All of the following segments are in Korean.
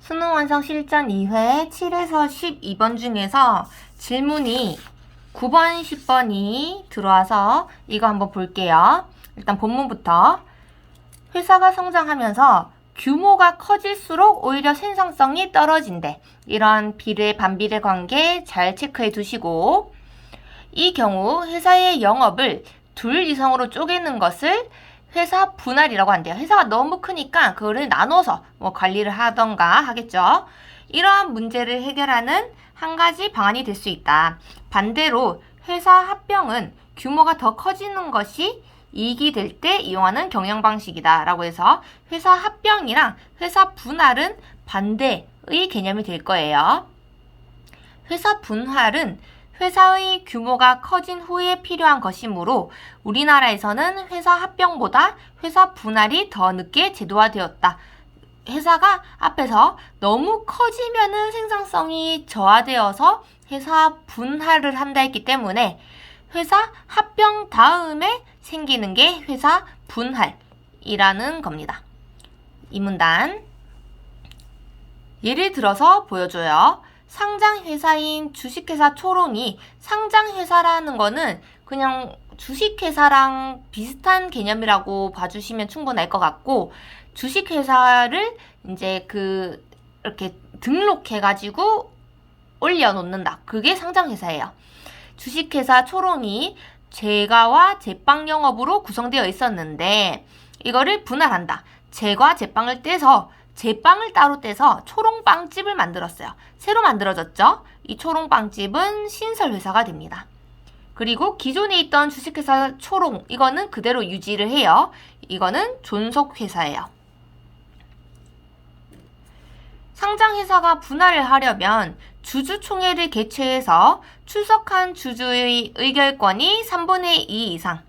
수능 완성 실전 2회 7에서 12번 중에서 질문이 9번, 10번이 들어와서 이거 한번 볼게요. 일단 본문부터. 회사가 성장하면서 규모가 커질수록 오히려 생산성이 떨어진대. 이런 비례, 반비례 관계 잘 체크해 두시고, 이 경우 회사의 영업을 둘 이상으로 쪼개는 것을 회사 분할이라고 한대요. 회사가 너무 크니까 그거를 나눠서 관리를 하던가 하겠죠. 이러한 문제를 해결하는 한 가지 방안이 될 수 있다. 반대로 회사 합병은 규모가 더 커지는 것이 이익이 될 때 이용하는 경영 방식이다 라고 해서 회사 합병이랑 회사 분할은 반대의 개념이 될 거예요. 회사 분할은 회사의 규모가 커진 후에 필요한 것이므로 우리나라에서는 회사 합병보다 회사 분할이 더 늦게 제도화되었다. 회사가 앞에서 너무 커지면은 생산성이 저하되어서 회사 분할을 한다 했기 때문에 회사 합병 다음에 생기는 게 회사 분할이라는 겁니다. 이 문단 예를 들어서 보여줘요. 상장회사인 주식회사 초롱이 상장회사라는 거는 그냥 주식회사랑 비슷한 개념이라고 봐주시면 충분할 것 같고, 주식회사를 이제 이렇게 등록해가지고 올려놓는다. 그게 상장회사예요. 주식회사 초롱이 제과와 제빵 영업으로 구성되어 있었는데 이거를 분할한다. 제과, 제빵을 떼서 제빵을 따로 떼서 초롱빵집을 만들었어요. 새로 만들어졌죠? 이 초롱빵집은 신설회사가 됩니다. 그리고 기존에 있던 주식회사 초롱, 이거는 그대로 유지를 해요. 이거는 존속회사예요. 상장회사가 분할을 하려면 주주총회를 개최해서 출석한 주주의 의결권이 3분의 2 이상,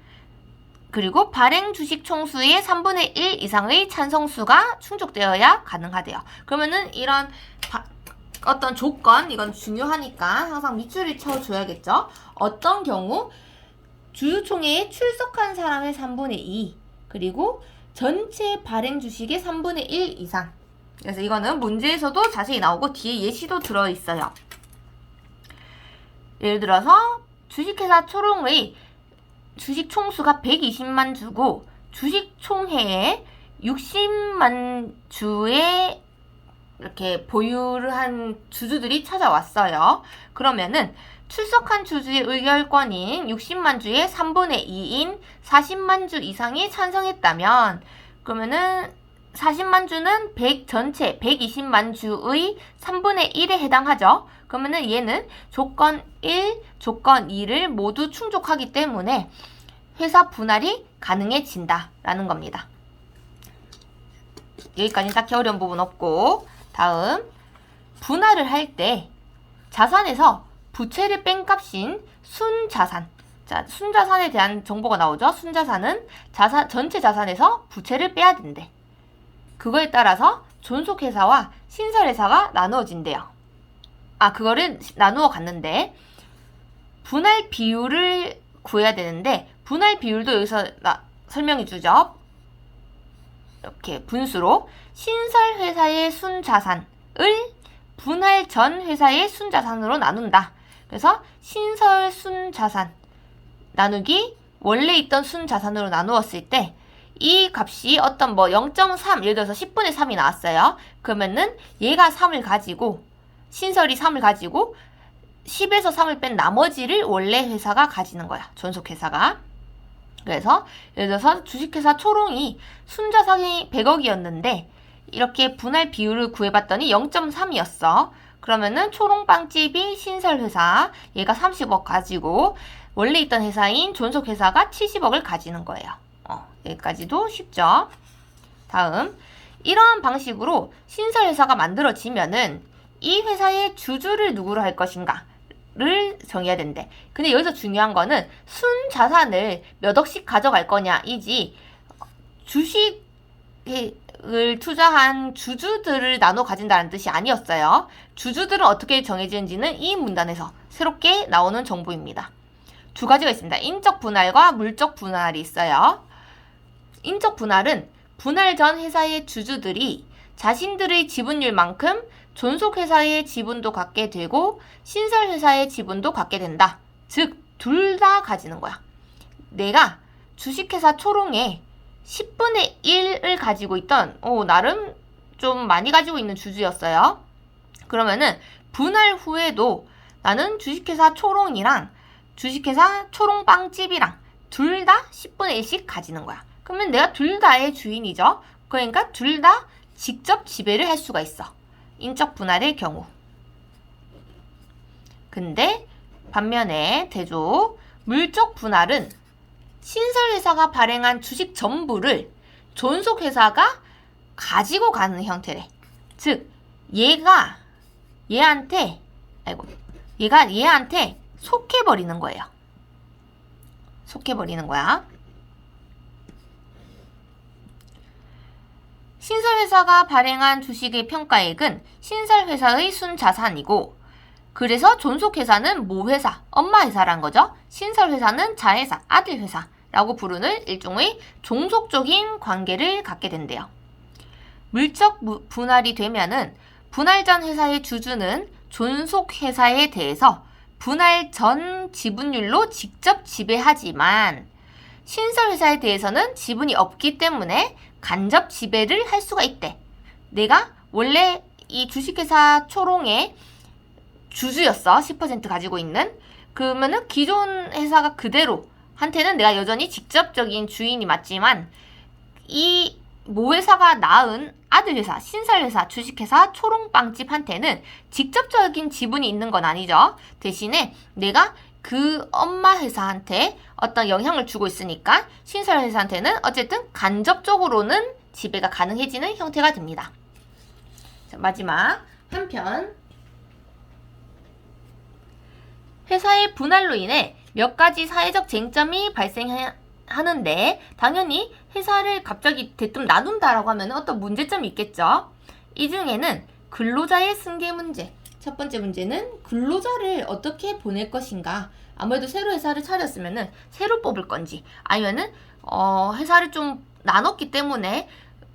그리고 발행 주식 총수의 3분의 1 이상의 찬성수가 충족되어야 가능하대요. 그러면은 이런 어떤 조건, 이건 중요하니까 항상 밑줄을 쳐줘야겠죠. 어떤 경우 주주총회에 출석한 사람의 3분의 2, 그리고 전체 발행 주식의 3분의 1 이상. 그래서 이거는 문제에서도 자세히 나오고 뒤에 예시도 들어있어요. 예를 들어서 주식회사 초롱의 주식 총수가 120만 주고 주식총회에 60만 주의 이렇게 보유를 한 주주들이 찾아왔어요. 그러면은 출석한 주주의 의결권인 60만 주의 3분의 2인 40만 주 이상이 찬성했다면, 그러면은 40만 주는 전체 120만 주의 3분의 1에 해당하죠. 그러면은 얘는 조건 1, 조건 2를 모두 충족하기 때문에 회사 분할이 가능해진다라는 겁니다. 여기까지 딱히 어려운 부분 없고, 다음 분할을 할 때 자산에서 부채를 뺀 값인 순자산. 자, 순자산에 대한 정보가 나오죠. 순자산은 전체 자산에서 부채를 빼야 된대. 그거에 따라서 존속회사와 신설회사가 나누어진대요. 그거를 나누어 갔는데 분할 비율을 구해야 되는데, 분할 비율도 여기서 설명해 주죠. 이렇게 분수로 신설회사의 순자산을 분할 전 회사의 순자산으로 나눈다. 그래서 신설 순자산 나누기 원래 있던 순자산으로 나누었을 때 이 값이 어떤 0.3, 예를 들어서 10분의 3이 나왔어요. 그러면은 얘가 3을 가지고, 신설이 3을 가지고 10에서 3을 뺀 나머지를 원래 회사가 가지는 거야. 존속회사가. 그래서 예를 들어서 주식회사 초롱이 순자산이 100억이었는데 이렇게 분할 비율을 구해봤더니 0.3이었어. 그러면은 초롱빵집이 신설회사, 얘가 30억 가지고 원래 있던 회사인 존속회사가 70억을 가지는 거예요. 여기까지도 쉽죠. 다음, 이러한 방식으로 신설회사가 만들어지면은 이 회사의 주주를 누구로 할 것인가를 정해야 된대. 근데 여기서 중요한 거는 순자산을 몇 억씩 가져갈 거냐이지, 주식을 투자한 주주들을 나눠 가진다는 뜻이 아니었어요. 주주들은 어떻게 정해지는지는 이 문단에서 새롭게 나오는 정보입니다. 두 가지가 있습니다. 인적 분할과 물적 분할이 있어요. 인적 분할은 분할 전 회사의 주주들이 자신들의 지분율만큼 존속회사의 지분도 갖게 되고 신설회사의 지분도 갖게 된다. 즉, 둘 다 가지는 거야. 내가 주식회사 초롱에 10분의 1을 가지고 있던 나름 좀 많이 가지고 있는 주주였어요. 그러면은 분할 후에도 나는 주식회사 초롱이랑 주식회사 초롱빵집이랑 둘 다 10분의 1씩 가지는 거야. 그러면 내가 둘 다의 주인이죠. 그러니까 둘 다 직접 지배를 할 수가 있어. 인적 분할의 경우. 근데 반면에 대조 물적 분할은 신설회사가 발행한 주식 전부를 존속회사가 가지고 가는 형태래. 즉, 얘가 얘한테 속해버리는 거예요. 속해버리는 거야. 신설회사가 발행한 주식의 평가액은 신설회사의 순자산이고, 그래서 존속회사는 모회사, 엄마회사란 거죠. 신설회사는 자회사, 아들회사라고 부르는 일종의 종속적인 관계를 갖게 된대요. 물적 분할이 되면은 분할 전 회사의 주주는 존속회사에 대해서 분할 전 지분율로 직접 지배하지만 신설회사에 대해서는 지분이 없기 때문에 간접 지배를 할 수가 있대. 내가 원래 이 주식회사 초롱의 주주였어. 10% 가지고 있는. 그러면은 기존 회사가 그대로 한테는 내가 여전히 직접적인 주인이 맞지만 이 모회사가 낳은 아들회사, 신설회사, 주식회사 초롱빵집한테는 직접적인 지분이 있는 건 아니죠. 대신에 내가 그 엄마 회사한테 어떤 영향을 주고 있으니까 신설회사한테는 어쨌든 간접적으로는 지배가 가능해지는 형태가 됩니다. 자, 마지막 한편 회사의 분할로 인해 몇 가지 사회적 쟁점이 발생하는데 당연히 회사를 갑자기 대뜸 나눈다라고 하면 어떤 문제점이 있겠죠. 이 중에는 근로자의 승계 문제. 첫 번째 문제는 근로자를 어떻게 보낼 것인가. 아무래도 새로 회사를 차렸으면은 새로 뽑을 건지 아니면은 회사를 좀 나눴기 때문에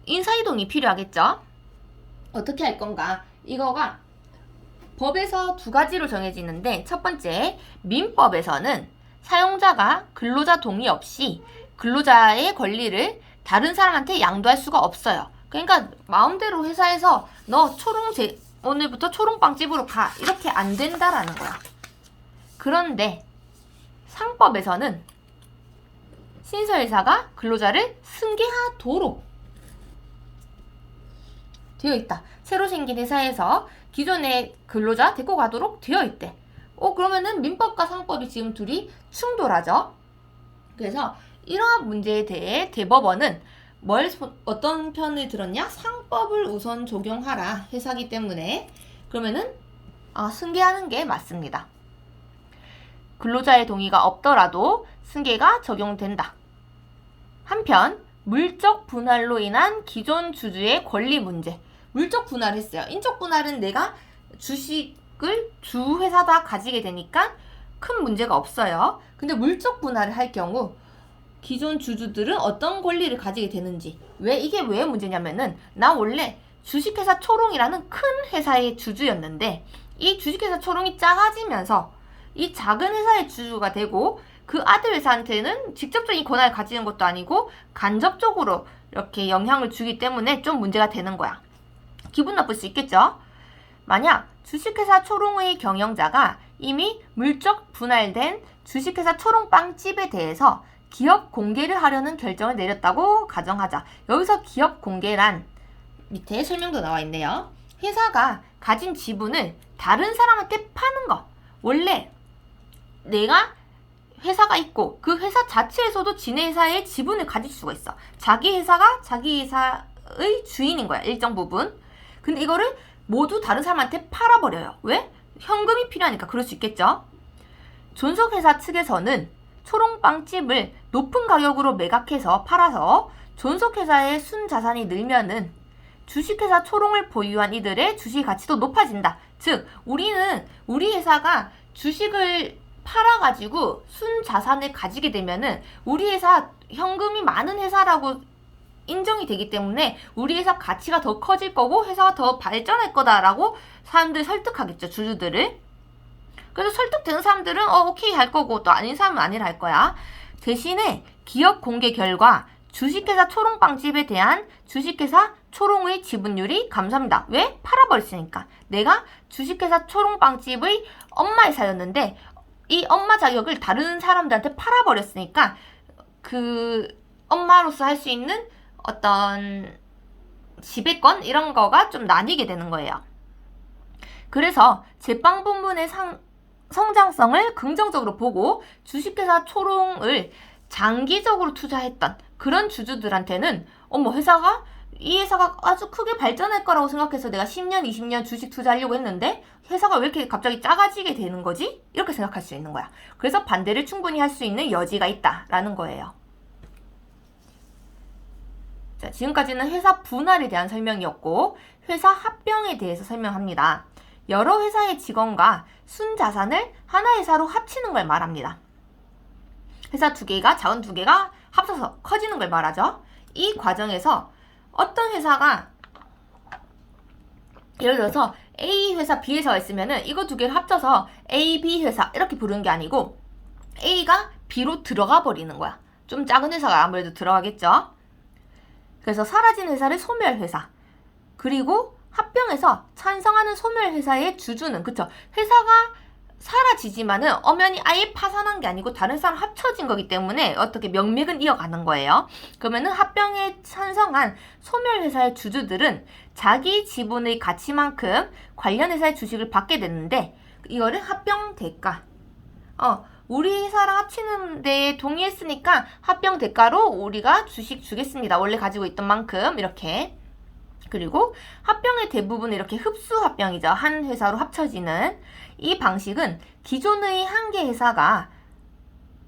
인사이동이 필요하겠죠. 어떻게 할 건가. 이거가 법에서 두 가지로 정해지는데 첫 번째 민법에서는 사용자가 근로자 동의 없이 근로자의 권리를 다른 사람한테 양도할 수가 없어요. 그러니까 마음대로 회사에서 너 오늘부터 초롱빵집으로 가 이렇게 안 된다라는 거야. 그런데 상법에서는 신설회사가 근로자를 승계하도록 되어 있다. 새로 생긴 회사에서 기존의 근로자 데리고 가도록 되어 있대. 그러면은 민법과 상법이 지금 둘이 충돌하죠. 그래서 이러한 문제에 대해 대법원은 어떤 편을 들었냐? 상법을 우선 적용하라. 회사기 때문에. 그러면은 승계하는 게 맞습니다. 근로자의 동의가 없더라도 승계가 적용된다. 한편 물적 분할로 인한 기존 주주의 권리 문제. 물적 분할을 했어요. 인적 분할은 내가 주식을 두 회사 다 가지게 되니까 큰 문제가 없어요. 근데 물적 분할을 할 경우 기존 주주들은 어떤 권리를 가지게 되는지. 이게 왜 문제냐면은 나 원래 주식회사 초롱이라는 큰 회사의 주주였는데 이 주식회사 초롱이 작아지면서 이 작은 회사의 주주가 되고 그 아들 회사한테는 직접적인 권한을 가지는 것도 아니고 간접적으로 이렇게 영향을 주기 때문에 좀 문제가 되는 거야. 기분 나쁠 수 있겠죠? 만약 주식회사 초롱의 경영자가 이미 물적 분할된 주식회사 초롱빵집에 대해서 기업 공개를 하려는 결정을 내렸다고 가정하자. 여기서 기업 공개란 밑에 설명도 나와 있네요. 회사가 가진 지분을 다른 사람한테 파는 거. 원래 내가 회사가 있고 그 회사 자체에서도 지네 회사의 지분을 가질 수가 있어. 자기 회사가 자기 회사의 주인인 거야. 일정 부분. 근데 이거를 모두 다른 사람한테 팔아버려요. 왜? 현금이 필요하니까 그럴 수 있겠죠. 존속회사 측에서는 초롱빵집을 높은 가격으로 매각해서 팔아서 존속회사의 순자산이 늘면은 주식회사 초롱을 보유한 이들의 주식 가치도 높아진다. 즉 우리는 우리 회사가 주식을 팔아가지고 순자산을 가지게 되면은 우리 회사 현금이 많은 회사라고 인정이 되기 때문에 우리 회사 가치가 더 커질 거고 회사가 더 발전할 거다라고 사람들 설득하겠죠, 주주들을. 그래서 설득되는 사람들은 오케이 할 거고 또 아닌 사람은 아니라 할 거야. 대신에 기업 공개 결과 주식회사 초롱빵집에 대한 주식회사 초롱의 지분율이 감소합니다. 왜? 팔아버렸으니까. 내가 주식회사 초롱빵집의 엄마 회사였는데 이 엄마 자격을 다른 사람들한테 팔아버렸으니까 그 엄마로서 할 수 있는 어떤 지배권 이런 거가 좀 나뉘게 되는 거예요. 그래서 제빵 부문의 성장성을 긍정적으로 보고 주식회사 초롱을 장기적으로 투자했던 그런 주주들한테는 이 회사가 아주 크게 발전할 거라고 생각해서 내가 10년, 20년 주식 투자하려고 했는데 회사가 왜 이렇게 갑자기 작아지게 되는 거지? 이렇게 생각할 수 있는 거야. 그래서 반대를 충분히 할 수 있는 여지가 있다라는 거예요. 자, 지금까지는 회사 분할에 대한 설명이었고 회사 합병에 대해서 설명합니다. 여러 회사의 직원과 순자산을 하나의 회사로 합치는 걸 말합니다. 회사 자원 두 개가 합쳐서 커지는 걸 말하죠. 이 과정에서 어떤 회사가 예를 들어서 A 회사, B 회사가 있으면은 이거 두 개를 합쳐서 A, B 회사 이렇게 부르는 게 아니고 A가 B로 들어가 버리는 거야. 좀 작은 회사가 아무래도 들어가겠죠. 그래서 사라진 회사를 소멸회사. 그리고 합병해서 찬성하는 소멸회사의 주주는 그쵸? 회사가 사라지지만은 엄연히 아예 파산한 게 아니고 다른 사람 합쳐진 거기 때문에 어떻게 명맥은 이어가는 거예요. 그러면은 합병에 찬성한 소멸회사의 주주들은 자기 지분의 가치만큼 관련 회사의 주식을 받게 됐는데 이거를 합병 대가. 우리 회사랑 합치는 데 동의했으니까 합병 대가로 우리가 주식 주겠습니다. 원래 가지고 있던 만큼 이렇게. 그리고 합병의 대부분 이렇게 흡수 합병이죠. 한 회사로 합쳐지는 이 방식은 기존의 한 개 회사가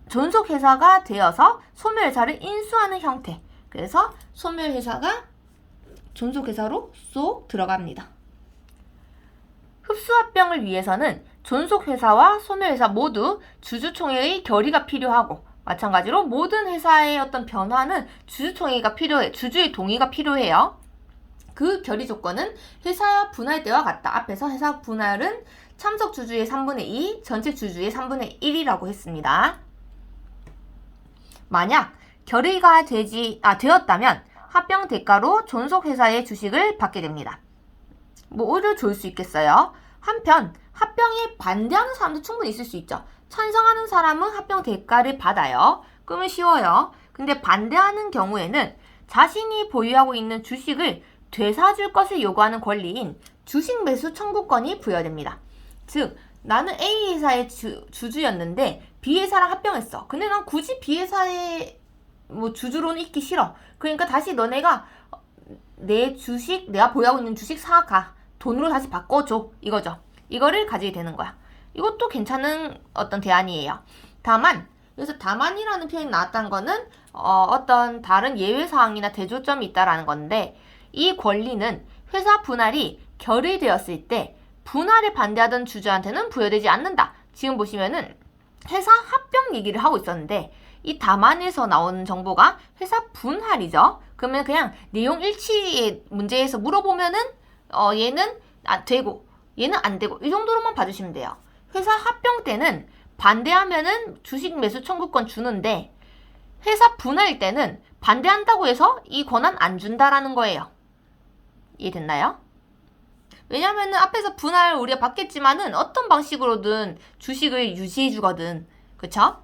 존속 회사가 되어서 소멸 회사를 인수하는 형태. 그래서 소멸 회사가 존속 회사로 쏙 들어갑니다. 흡수 합병을 위해서는 존속 회사와 소멸 회사 모두 주주총회의 결의가 필요하고 마찬가지로 모든 회사의 어떤 변화는 주주총회가 필요해. 주주의 동의가 필요해요. 그 결의 조건은 회사 분할 때와 같다. 앞에서 회사 분할은 참석 주주의 3분의 2, 전체 주주의 3분의 1이라고 했습니다. 만약 결의가 되었다면 합병 대가로 존속 회사의 주식을 받게 됩니다. 오히려 좋을 수 있겠어요. 한편 합병에 반대하는 사람도 충분히 있을 수 있죠. 찬성하는 사람은 합병 대가를 받아요. 그러면 쉬워요. 근데 반대하는 경우에는 자신이 보유하고 있는 주식을 되사줄 것을 요구하는 권리인 주식 매수 청구권이 부여됩니다. 즉 나는 A 회사의 주주였는데 B 회사랑 합병했어. 근데 난 굳이 B 회사의 주주로는 있기 싫어. 그러니까 다시 너네가 내 주식, 내가 보유하고 있는 주식 사가. 돈으로 다시 바꿔줘. 이거죠. 이거를 가지게 되는 거야. 이것도 괜찮은 어떤 대안이에요. 여기서 다만이라는 표현이 나왔다는 거는 어떤 다른 예외 사항이나 대조점이 있다라는 건데 이 권리는 회사 분할이 결의되었을 때 분할에 반대하던 주주한테는 부여되지 않는다. 지금 보시면은 회사 합병 얘기를 하고 있었는데 이 다만에서 나오는 정보가 회사 분할이죠. 그러면 그냥 내용 일치의 문제에서 물어보면은 얘는 되고 얘는 안 되고 이 정도로만 봐주시면 돼요. 회사 합병 때는 반대하면은 주식 매수 청구권 주는데 회사 분할 때는 반대한다고 해서 이 권한 안 준다라는 거예요. 이해됐나요? 왜냐면은 앞에서 분할 우리가 받겠지만은 어떤 방식으로든 주식을 유지해 주거든. 그쵸?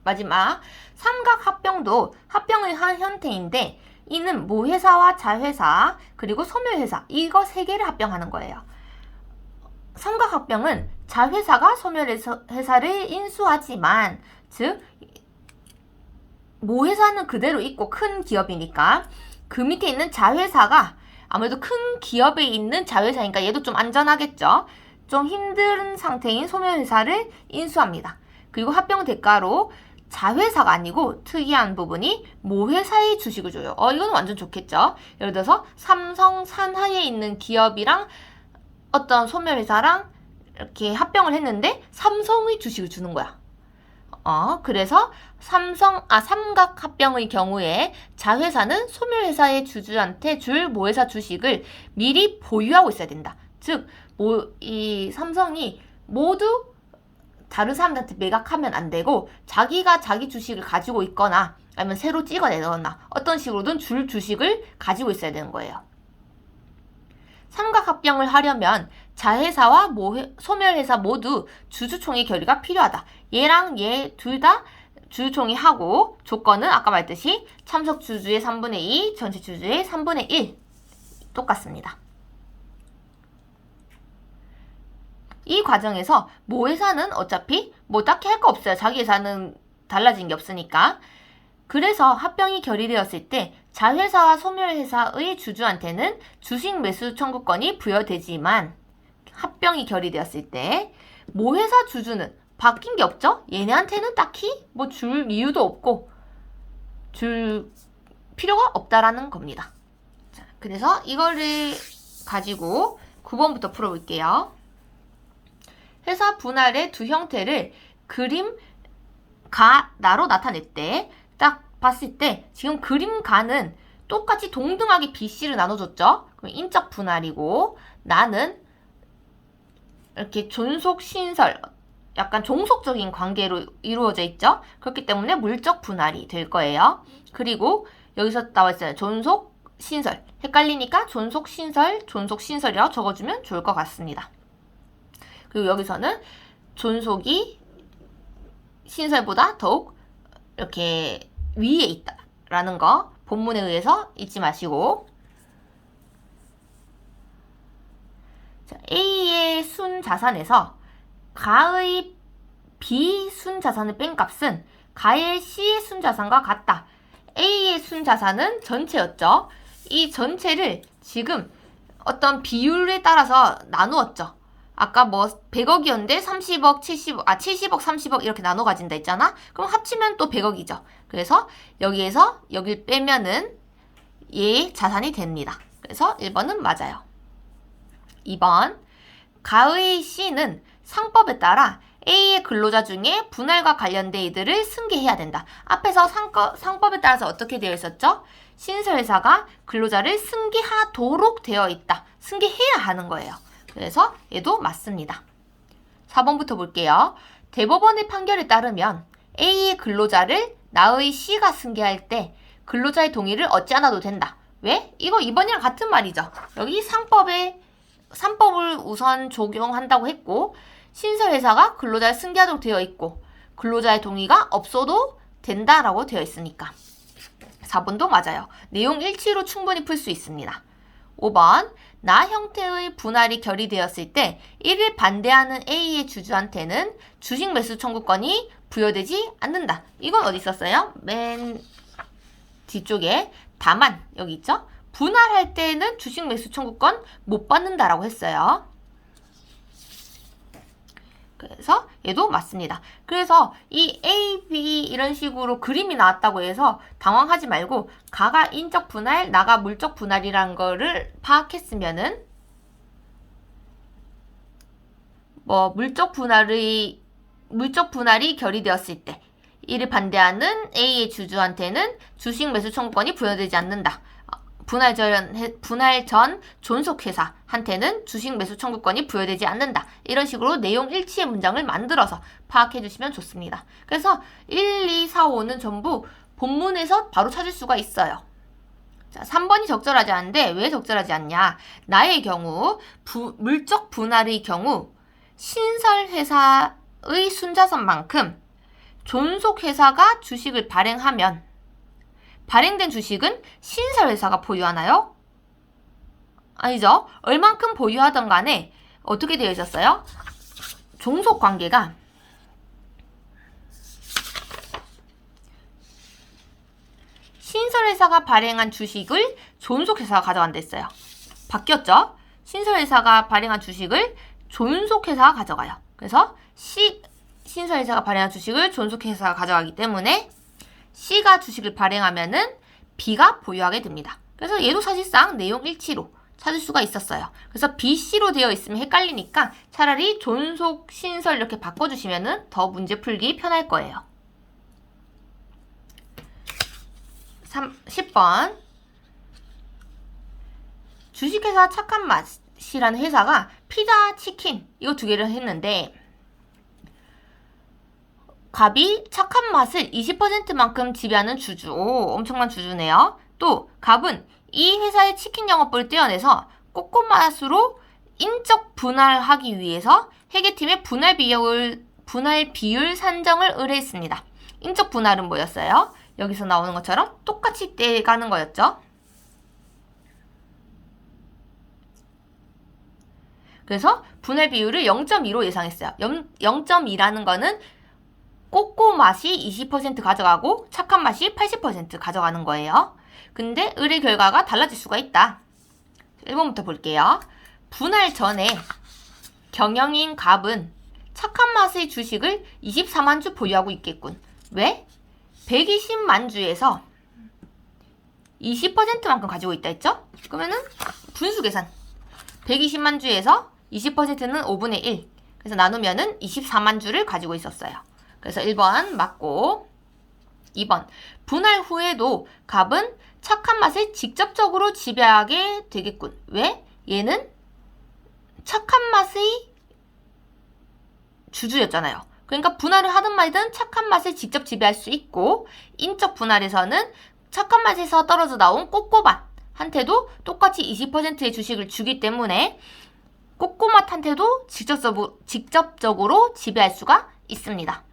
마지막 삼각 합병도 합병의 한 형태인데 이는 모회사와 자회사 그리고 소멸회사 이거 세 개를 합병하는 거예요. 삼각 합병은 자회사가 소멸회사를 인수하지만 즉 모회사는 그대로 있고 큰 기업이니까 그 밑에 있는 자회사가 아무래도 큰 기업에 있는 자회사니까 얘도 좀 안전하겠죠. 좀 힘든 상태인 소멸회사를 인수합니다. 그리고 합병 대가로 자회사가 아니고 특이한 부분이 모회사의 주식을 줘요. 이건 완전 좋겠죠. 예를 들어서 삼성 산하에 있는 기업이랑 어떤 소멸회사랑 이렇게 합병을 했는데 삼성의 주식을 주는 거야. 그래서 삼각합병의 경우에 자회사는 소멸회사의 주주한테 줄 모회사 주식을 미리 보유하고 있어야 된다. 즉, 이 삼성이 모두 다른 사람들한테 매각하면 안 되고 자기가 자기 주식을 가지고 있거나 아니면 새로 찍어내거나 어떤 식으로든 줄 주식을 가지고 있어야 되는 거예요. 삼각합병을 하려면 자회사와 소멸회사 모두 주주총회 결의가 필요하다. 얘랑 얘 둘 다 주주총회하고 조건은 아까 말했듯이 참석 주주의 3분의 2, 전체 주주의 3분의 1 똑같습니다. 이 과정에서 모회사는 어차피 뭐 딱히 할 거 없어요. 자기 회사는 달라진 게 없으니까. 그래서 합병이 결의되었을 때 자회사와 소멸회사의 주주한테는 주식 매수 청구권이 부여되지만 합병이 결의되었을 때 모회사 주주는 바뀐 게 없죠? 얘네한테는 딱히 뭐 줄 이유도 없고 줄 필요가 없다라는 겁니다. 자, 그래서 이거를 가지고 9번부터 풀어볼게요. 회사 분할의 두 형태를 그림 가나로 나타냈대. 딱 봤을 때 지금 그림 가는 똑같이 동등하게 BC를 나눠줬죠. 그럼 인적 분할이고 나는 이렇게 존속 신설 약간 종속적인 관계로 이루어져 있죠. 그렇기 때문에 물적 분할이 될 거예요. 그리고 여기서 나와 있어요. 존속 신설. 헷갈리니까 존속 신설, 존속 신설이라고 적어주면 좋을 것 같습니다. 그리고 여기서는 존속이 신설보다 더욱 이렇게 위에 있다라는 거 본문에 의해서 잊지 마시고 자, A의 순자산에서 가의 비순자산을 뺀 값은 가의 C의 순자산과 같다. A의 순자산은 전체였죠. 이 전체를 지금 어떤 비율에 따라서 나누었죠. 아까 뭐 100억이었는데 30억, 70억, 30억 이렇게 나눠 가진다 했잖아? 그럼 합치면 또 100억이죠. 그래서 여기에서 여길 빼면은 얘의 자산이 됩니다. 그래서 1번은 맞아요. 2번 가의 C는 상법에 따라 A의 근로자 중에 분할과 관련된 이들을 승계해야 된다. 앞에서 상법에 따라서 어떻게 되어 있었죠? 신설회사가 근로자를 승계하도록 되어 있다. 승계해야 하는 거예요. 그래서 얘도 맞습니다. 4번부터 볼게요. 대법원의 판결에 따르면 A의 근로자를 나의 C가 승계할 때 근로자의 동의를 얻지 않아도 된다. 왜? 이거 2번이랑 같은 말이죠. 여기 3법을 우선 적용한다고 했고 신설회사가 근로자를 승계하도록 되어 있고 근로자의 동의가 없어도 된다라고 되어 있으니까 4번도 맞아요. 내용 일치로 충분히 풀 수 있습니다. 5번 나 형태의 분할이 결의되었을 때 이를 반대하는 A의 주주한테는 주식 매수 청구권이 부여되지 않는다. 이건 어디 있었어요? 맨 뒤쪽에 다만 여기 있죠? 분할할 때는 주식 매수 청구권 못 받는다라고 했어요. 그래서 얘도 맞습니다. 그래서 이 A, B 이런 식으로 그림이 나왔다고 해서 당황하지 말고 가가 인적 분할, 나가 물적 분할이라는 거를 파악했으면은 뭐 물적 분할이 결의되었을 때 이를 반대하는 A의 주주한테는 주식 매수 청구권이 부여되지 않는다. 분할 전 존속회사한테는 주식 매수 청구권이 부여되지 않는다. 이런 식으로 내용 일치의 문장을 만들어서 파악해 주시면 좋습니다. 그래서 1, 2, 4, 5는 전부 본문에서 바로 찾을 수가 있어요. 자, 3번이 적절하지 않은데 왜 적절하지 않냐? 나의 경우 물적 분할의 경우 신설회사의 순자산만큼 존속회사가 주식을 발행하면 발행된 주식은 신설회사가 보유하나요? 아니죠. 얼만큼 보유하던 간에 어떻게 되어 있었어요? 종속관계가 신설회사가 발행한 주식을 존속회사가 가져간다 했어요. 바뀌었죠? 신설회사가 발행한 주식을 존속회사가 가져가요. 그래서 신설회사가 발행한 주식을 존속회사가 가져가기 때문에 C가 주식을 발행하면은 B가 보유하게 됩니다. 그래서 얘도 사실상 내용 일치로 찾을 수가 있었어요. 그래서 B, C로 되어 있으면 헷갈리니까 차라리 존속, 신설 이렇게 바꿔주시면은 더 문제 풀기 편할 거예요. 10번. 주식회사 착한 맛이라는 회사가 피자, 치킨 이거 두 개를 했는데 갑이 착한 맛을 20%만큼 지배하는 주주. 오, 엄청난 주주네요. 또 갑은 이 회사의 치킨 영업부를 떼어내서 꼬꼬맛으로 인적 분할하기 위해서 회계팀의 분할 비율 산정을 의뢰했습니다. 인적 분할은 뭐였어요? 여기서 나오는 것처럼 똑같이 떼가는 거였죠. 그래서 분할 비율을 0.2로 예상했어요. 0.2라는 거는 꼬꼬맛이 20% 가져가고 착한 맛이 80% 가져가는 거예요. 근데 의뢰 결과가 달라질 수가 있다. 1번부터 볼게요. 분할 전에 경영인 갑은 착한 맛의 주식을 24만 주 보유하고 있겠군. 왜? 120만 주에서 20%만큼 가지고 있다 했죠? 그러면은 분수 계산. 120만 주에서 20%는 5분의 1. 그래서 나누면은 24만 주를 가지고 있었어요. 그래서 1번 맞고 2번. 분할 후에도 갑은 착한 맛을 직접적으로 지배하게 되겠군. 왜? 얘는 착한 맛의 주주였잖아요. 그러니까 분할을 하든 말든 착한 맛을 직접 지배할 수 있고 인적 분할에서는 착한 맛에서 떨어져 나온 꼬꼬맛한테도 똑같이 20%의 주식을 주기 때문에 꼬꼬맛한테도 직접적으로 지배할 수가 있습니다.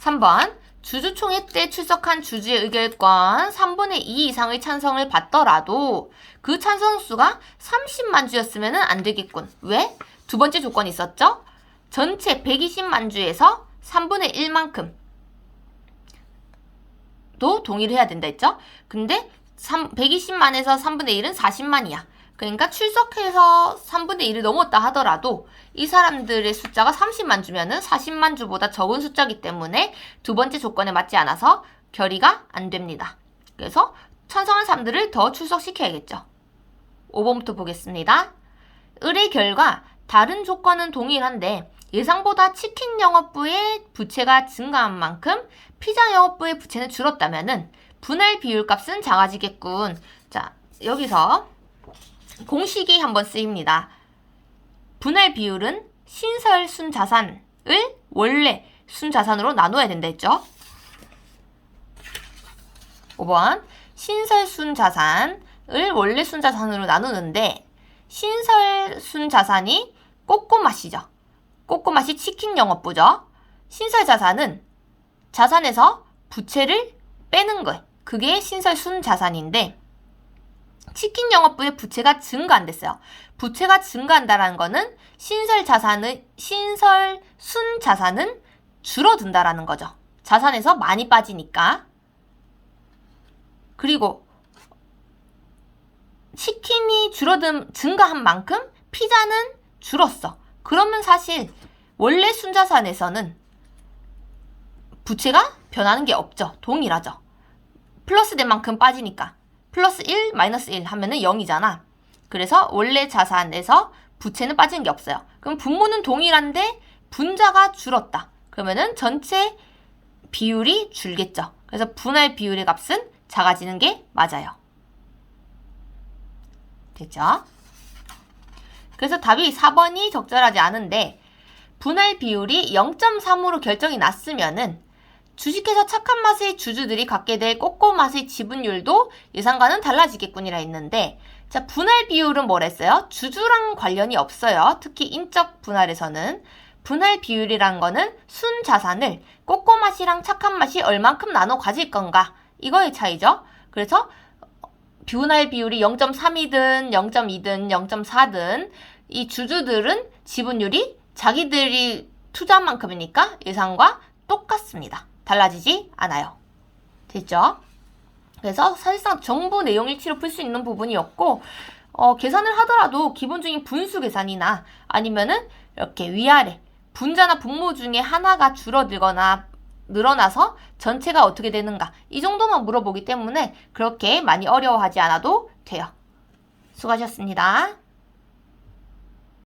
3번. 주주총회 때 출석한 주주의 의결권 3분의 2 이상의 찬성을 받더라도 그 찬성수가 30만 주였으면 안 되겠군. 왜? 두 번째 조건이 있었죠? 전체 120만 주에서 3분의 1만큼 도 동의를 해야 된다 했죠? 근데 120만에서 3분의 1은 40만이야. 그러니까 출석해서 3분의 1을 넘었다 하더라도 이 사람들의 숫자가 30만 주면은 40만 주보다 적은 숫자이기 때문에 두 번째 조건에 맞지 않아서 결의가 안 됩니다. 그래서 찬성한 사람들을 더 출석시켜야겠죠. 5번부터 보겠습니다. 의뢰 결과 다른 조건은 동일한데 예상보다 치킨 영업부의 부채가 증가한 만큼 피자 영업부의 부채는 줄었다면은 분할 비율 값은 작아지겠군. 자, 여기서 공식이 한번 쓰입니다. 분할 비율은 신설 순자산을 원래 순자산으로 나눠야 된다 했죠? 5번. 신설 순자산을 원래 순자산으로 나누는데 신설 순자산이 꼬꼬맛이죠. 꼬꼬맛이 치킨 영업부죠. 신설 자산은 자산에서 부채를 빼는 거. 그게 신설 순자산인데 치킨 영업부의 부채가 증가 안 됐어요. 부채가 증가한다라는 거는 신설 순자산은 줄어든다라는 거죠. 자산에서 많이 빠지니까. 그리고 치킨이 증가한 만큼 피자는 줄었어. 그러면 사실 원래 순자산에서는 부채가 변하는 게 없죠. 동일하죠. 플러스 된 만큼 빠지니까. 플러스 1, 마이너스 1 하면은 0이잖아. 그래서 원래 자산에서 부채는 빠지는 게 없어요. 그럼 분모는 동일한데 분자가 줄었다. 그러면은 전체 비율이 줄겠죠. 그래서 분할 비율의 값은 작아지는 게 맞아요. 됐죠? 그래서 답이 4번이 적절하지 않은데 분할 비율이 0.3으로 결정이 났으면은 주식회사 착한 맛의 주주들이 갖게 될 꼬꼬맛의 지분율도 예상과는 달라지겠군이라 했는데 자, 분할 비율은 뭐라 했어요? 주주랑 관련이 없어요. 특히 인적 분할에서는 분할 비율이라는 거는 순자산을 꼬꼬맛이랑 착한 맛이 얼만큼 나눠 가질 건가 이거의 차이죠. 그래서 분할 비율이 0.3이든 0.2든 0.4든 이 주주들은 지분율이 자기들이 투자한 만큼이니까 예상과 똑같습니다. 달라지지 않아요. 됐죠? 그래서 사실상 정보 내용 일치로 풀 수 있는 부분이었고 계산을 하더라도 기본적인 분수 계산이나 아니면은 이렇게 위아래 분자나 분모 중에 하나가 줄어들거나 늘어나서 전체가 어떻게 되는가 이 정도만 물어보기 때문에 그렇게 많이 어려워하지 않아도 돼요. 수고하셨습니다.